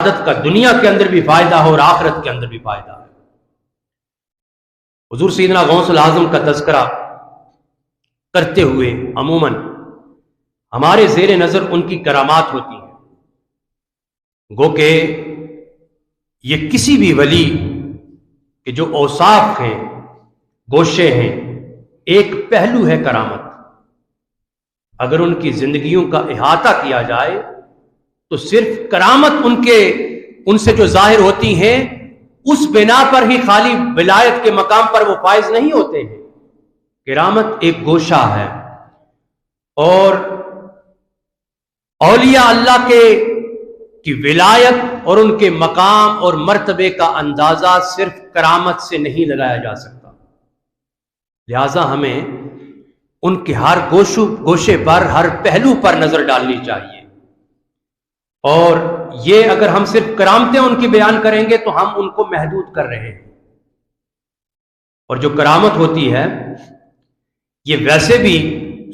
عبادت کا دنیا کے اندر بھی فائدہ ہو اور آخرت کے اندر بھی فائدہ ہے۔ حضور سیدنا غوث العظم کا تذکرہ کرتے ہوئے عموماً ہمارے زیر نظر ان کی کرامات ہوتی ہیں، گو کہ یہ کسی بھی ولی کے جو اوصاف ہیں، گوشے ہیں، ایک پہلو ہے کرامت۔ اگر ان کی زندگیوں کا احاطہ کیا جائے تو صرف کرامت ان سے جو ظاہر ہوتی ہیں اس بنا پر ہی خالی ولایت کے مقام پر وہ فائز نہیں ہوتے ہیں۔ کرامت ایک گوشہ ہے، اور اولیاء اللہ کی ولایت اور ان کے مقام اور مرتبے کا اندازہ صرف کرامت سے نہیں لگایا جا سکتا۔ لہذا ہمیں ان کے ہر گوشے پر، ہر پہلو پر نظر ڈالنی چاہیے، اور یہ اگر ہم صرف کرامتیں ان کی بیان کریں گے تو ہم ان کو محدود کر رہے ہیں۔ اور جو کرامت ہوتی ہے یہ ویسے بھی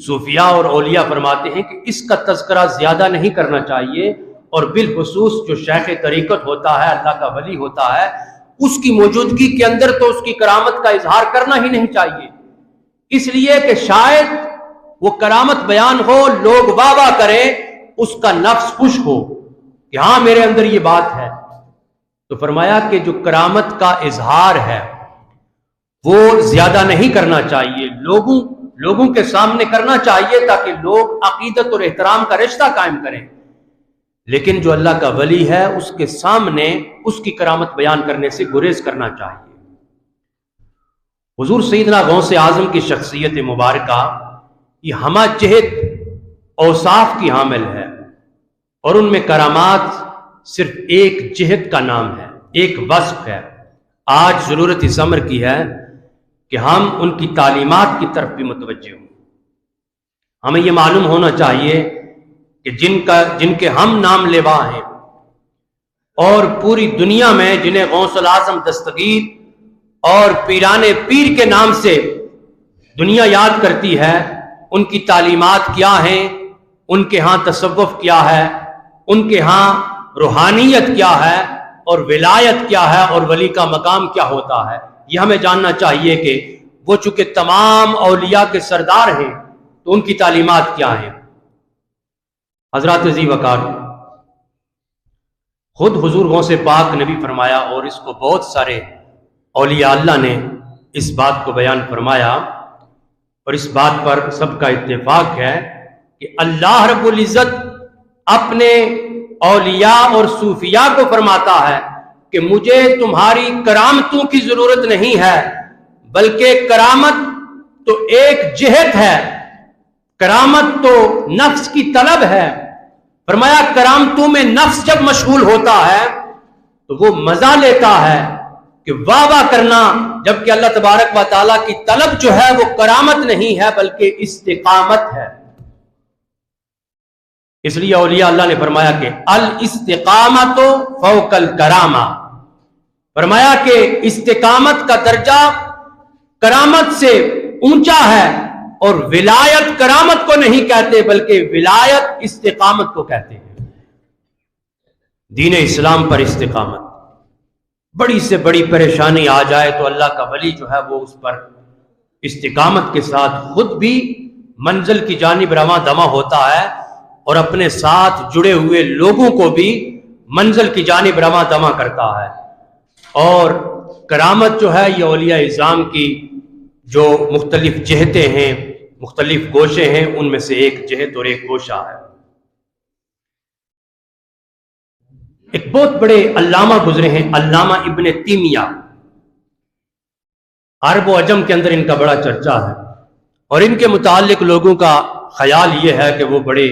صوفیاء اور اولیاء فرماتے ہیں کہ اس کا تذکرہ زیادہ نہیں کرنا چاہیے، اور بالخصوص جو شیخ طریقت ہوتا ہے، اللہ کا ولی ہوتا ہے، اس کی موجودگی کے اندر تو اس کی کرامت کا اظہار کرنا ہی نہیں چاہیے، اس لیے کہ شاید وہ کرامت بیان ہو، لوگ واہ واہ کریں، اس کا نفس خوش ہو کہ ہاں میرے اندر یہ بات ہے۔ تو فرمایا کہ جو کرامت کا اظہار ہے وہ زیادہ نہیں کرنا چاہیے، لوگوں کے سامنے کرنا چاہیے تاکہ لوگ عقیدت اور احترام کا رشتہ قائم کریں، لیکن جو اللہ کا ولی ہے اس کے سامنے اس کی کرامت بیان کرنے سے گریز کرنا چاہیے۔ حضور سیدنا غوث اعظم کی شخصیت مبارکہ یہ ہمہ جہت اوصاف کی حامل ہے، اور ان میں کرامات صرف ایک جہت کا نام ہے، ایک وصف ہے۔ آج ضرورت اس امر کی ہے کہ ہم ان کی تعلیمات کی طرف بھی متوجہ ہوں۔ ہمیں یہ معلوم ہونا چاہیے کہ جن کے ہم نام لیوا ہیں اور پوری دنیا میں جنہیں غوث العظم دستگیر اور پیران پیر کے نام سے دنیا یاد کرتی ہے، ان کی تعلیمات کیا ہیں، ان کے ہاں تصوف کیا ہے، ان کے ہاں روحانیت کیا ہے، اور ولایت کیا ہے، اور ولی کا مقام کیا ہوتا ہے۔ یہ ہمیں جاننا چاہیے کہ وہ چونکہ تمام اولیاء کے سردار ہیں تو ان کی تعلیمات کیا ہیں۔ حضرات ذی وقار، خود حضور غوث پاک نے بھی فرمایا، اور اس کو بہت سارے اولیاء اللہ نے اس بات کو بیان فرمایا، اور اس بات پر سب کا اتفاق ہے کہ اللہ رب العزت اپنے اولیاء اور صوفیاء کو فرماتا ہے کہ مجھے تمہاری کرامتوں کی ضرورت نہیں ہے، بلکہ کرامت تو ایک جہت ہے، کرامت تو نفس کی طلب ہے۔ فرمایا کرامتوں میں نفس جب مشغول ہوتا ہے تو وہ مزہ لیتا ہے کہ واہ واہ کرنا، جبکہ اللہ تبارک و تعالیٰ کی طلب جو ہے وہ کرامت نہیں ہے بلکہ استقامت ہے۔ اس لیے اولیاء اللہ نے فرمایا کہ الاستقامت فوق الکرامہ، فرمایا کہ استقامت کا درجہ کرامت سے اونچا ہے، اور ولایت کرامت کو نہیں کہتے بلکہ ولایت استقامت کو کہتے ہیں۔ دین اسلام پر استقامت، بڑی سے بڑی پریشانی آ جائے تو اللہ کا ولی جو ہے وہ اس پر استقامت کے ساتھ خود بھی منزل کی جانب رواں دواں ہوتا ہے، اور اپنے ساتھ جڑے ہوئے لوگوں کو بھی منزل کی جانب رواں دواں کرتا ہے۔ اور کرامت جو ہے یہ اولیاء اعظام کی جو مختلف جہتیں ہیں، مختلف گوشے ہیں، ان میں سے ایک جہت اور ایک گوشہ ہے۔ ایک بہت بڑے علامہ گزرے ہیں، علامہ ابن تیمیہ، عرب و عجم کے اندر ان کا بڑا چرچا ہے، اور ان کے متعلق لوگوں کا خیال یہ ہے کہ وہ بڑے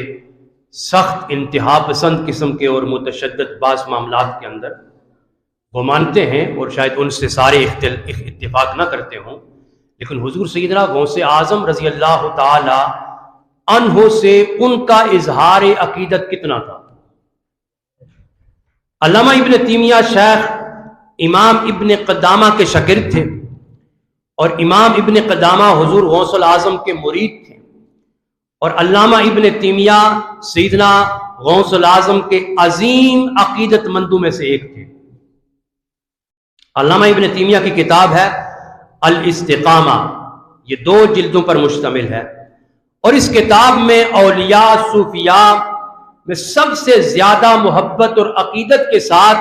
سخت انتہا پسند قسم کے اور متشدد بعض معاملات کے اندر وہ مانتے ہیں، اور شاید ان سے سارے اتفاق نہ کرتے ہوں، لیکن حضور سیدنا غوث اعظم رضی اللہ تعالی عنہ سے ان کا اظہار عقیدت کتنا تھا۔ علامہ ابن تیمیہ شیخ امام ابن قدامہ کے شاگرد تھے، اور امام ابن قدامہ حضور غوث العظم کے مرید تھے، اور علامہ ابن تیمیہ سیدنا غوث العظم کے عظیم عقیدت مندوں میں سے ایک تھے۔ علامہ ابن تیمیہ کی کتاب ہے الاستقامہ، یہ 2 جلدوں پر مشتمل ہے، اور اس کتاب میں اولیاء صوفیاء میں سب سے زیادہ محبت اور عقیدت کے ساتھ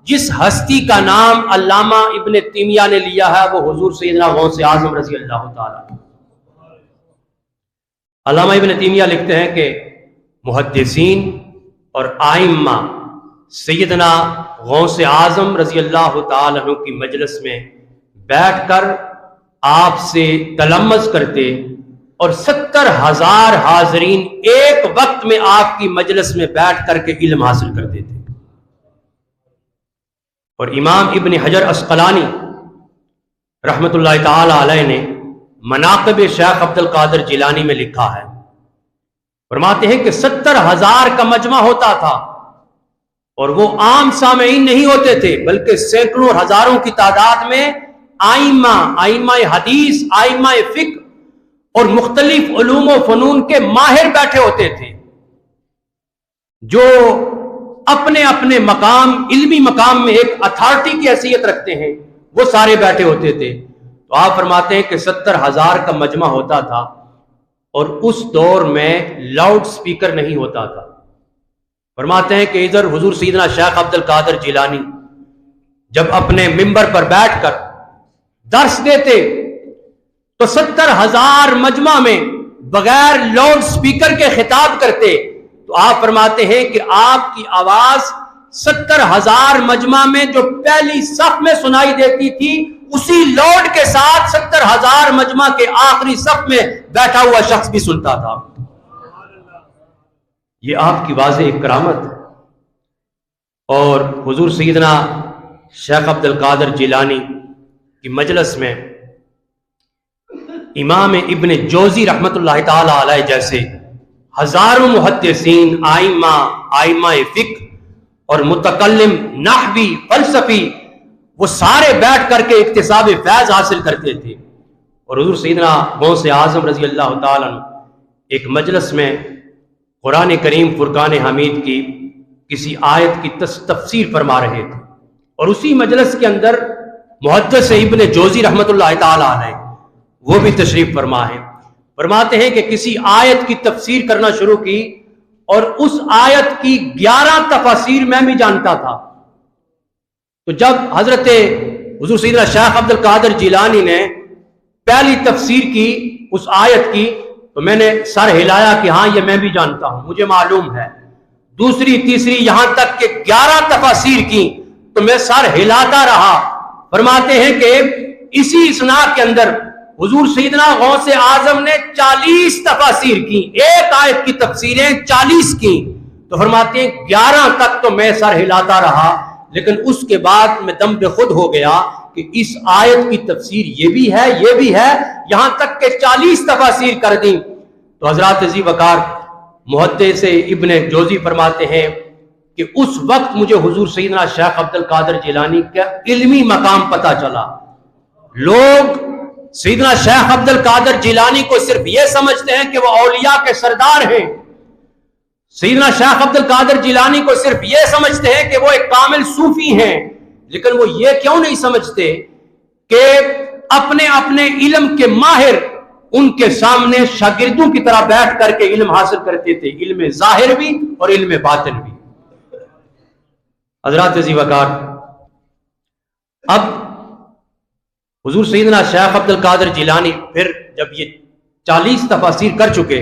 جس ہستی کا نام علامہ ابن تیمیہ نے لیا ہے وہ حضور سیدنا غوث اعظم رضی اللہ تعالیٰ عنہ۔ علامہ ابن تیمیہ لکھتے ہیں کہ محدثین اور آئمہ سیدنا غوث اعظم رضی اللہ تعالیٰ عنہ کی مجلس میں بیٹھ کر آپ سے تلمذ کرتے، اور 70,000 حاضرین ایک وقت میں آپ کی مجلس میں بیٹھ کر کے علم حاصل کرتے تھے۔ اور امام ابن حجر عسقلانی رحمت اللہ تعالی علیہ نے مناقب شیخ عبد القادر جیلانی میں لکھا ہے، فرماتے ہیں کہ 70,000 کا مجمع ہوتا تھا، اور وہ عام سامعین نہیں ہوتے تھے بلکہ سینکڑوں اور ہزاروں کی تعداد میں آئمہ حدیث، آئمہ فقہ اور مختلف علوم و فنون کے ماہر بیٹھے ہوتے تھے، جو اپنے اپنے مقام، علمی مقام میں ایک اتھارٹی کی حیثیت رکھتے ہیں، وہ سارے بیٹھے ہوتے تھے۔ تو آپ فرماتے ہیں کہ 70,000 کا مجمع ہوتا تھا، اور اس دور میں لاؤڈ سپیکر نہیں ہوتا تھا۔ فرماتے ہیں کہ ادھر حضور سیدنا شیخ عبد القادر جیلانی جب اپنے ممبر پر بیٹھ کر درس دیتے تو 70,000 مجمع میں بغیر لاؤڈ سپیکر کے خطاب کرتے، تو آپ فرماتے ہیں کہ آپ کی آواز 70,000 مجمع میں جو پہلی صف میں سنائی دیتی تھی، اسی لاؤڈ کے ساتھ 70,000 مجمع کے آخری صف میں بیٹھا ہوا شخص بھی سنتا تھا۔ یہ آپ کی واضح ایک کرامت ہے۔ اور حضور سیدنا شیخ عبد القادر جیلانی کی مجلس میں امام ابن جوزی رحمت اللہ تعالی علیہ جیسے ہزاروں محدثین، آئمہ فقہ اور متکلم نحوی، فلسفی، وہ سارے بیٹھ کر کے اکتساب فیض حاصل کرتے تھے۔ اور حضور سیدنا غوث اعظم رضی اللہ تعالیٰ عنہ ایک مجلس میں قرآن کریم فرقان حمید کی کسی آیت کی تفسیر فرما رہے تھے، اور اسی مجلس کے اندر محدث ابن جوزی رحمت اللہ تعالیٰ علیہ وہ بھی تشریف فرما ہے۔ فرماتے ہیں کہ کسی آیت کی تفسیر کرنا شروع کی، اور اس آیت کی 11 تفاسیر میں بھی جانتا تھا۔ تو جب حضرت حضور سیدنا شیخ عبد القادر جیلانی نے پہلی تفسیر کی اس آیت کی، تو میں نے سر ہلایا کہ ہاں یہ میں بھی جانتا ہوں، مجھے معلوم ہے۔ دوسری، تیسری، یہاں تک کہ 11 تفاسیر کی، تو میں سر ہلاتا رہا۔ فرماتے ہیں کہ اسی اسناد کے اندر حضور سیدنا غوث اعظم نے 40 تفاسیر کی، ایک آیت کی تفسیریں 40 کی۔ تو فرماتے ہیں 11 تک تو میں سر ہلاتا رہا، لیکن اس کے بعد میں دم بے خود ہو گیا کہ اس آیت کی تفسیر یہ بھی ہے، یہ بھی ہے، یہاں تک کہ 40 تفاسیر کر دیں۔ تو حضرات ذی وقار محدث ابن جوزی فرماتے ہیں کہ اس وقت مجھے حضور سیدنا شیخ عبد القادر جیلانی کا علمی مقام پتہ چلا۔ لوگ سیدنا شیخ عبد القادر جیلانی کو صرف یہ سمجھتے ہیں کہ وہ اولیاء کے سردار ہیں، سیدنا شیخ عبد القادر جیلانی کو صرف یہ سمجھتے ہیں کہ وہ ایک کامل صوفی ہیں، لیکن وہ یہ کیوں نہیں سمجھتے کہ اپنے اپنے علم کے ماہر ان کے سامنے شاگردوں کی طرح بیٹھ کر کے علم حاصل کرتے تھے، علم ظاہر بھی اور علم باطن بھی۔ حضرات ذی وقار، اب حضور سیدنا شیخ عبد القادر جیلانی پھر جب یہ 40 تفاسیر کر چکے،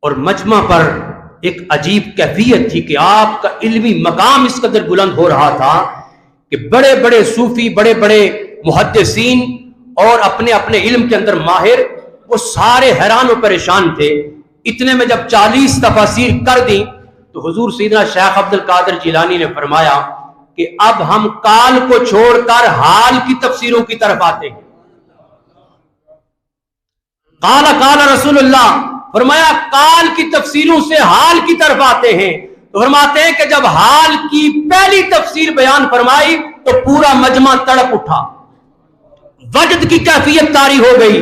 اور مجمع پر ایک عجیب کیفیت تھی کہ آپ کا علمی مقام اس قدر بلند ہو رہا تھا کہ بڑے بڑے صوفی، بڑے بڑے محدثین اور اپنے اپنے علم کے اندر ماہر، وہ سارے حیران و پریشان تھے۔ اتنے میں جب 40 تفاسیر کر دیں تو حضور سیدنا شیخ عبد القادر جیلانی نے فرمایا کہ اب ہم کال کو چھوڑ کر حال کی تفسیروں کی طرف آتے ہیں۔ قال رسول اللہ، فرمایا کال کی تفسیروں سے حال کی طرف آتے ہیں۔ تو فرماتے ہیں کہ جب حال کی پہلی تفسیر بیان فرمائی تو پورا مجمع تڑپ اٹھا، وجد کی کیفیت طاری ہو گئی،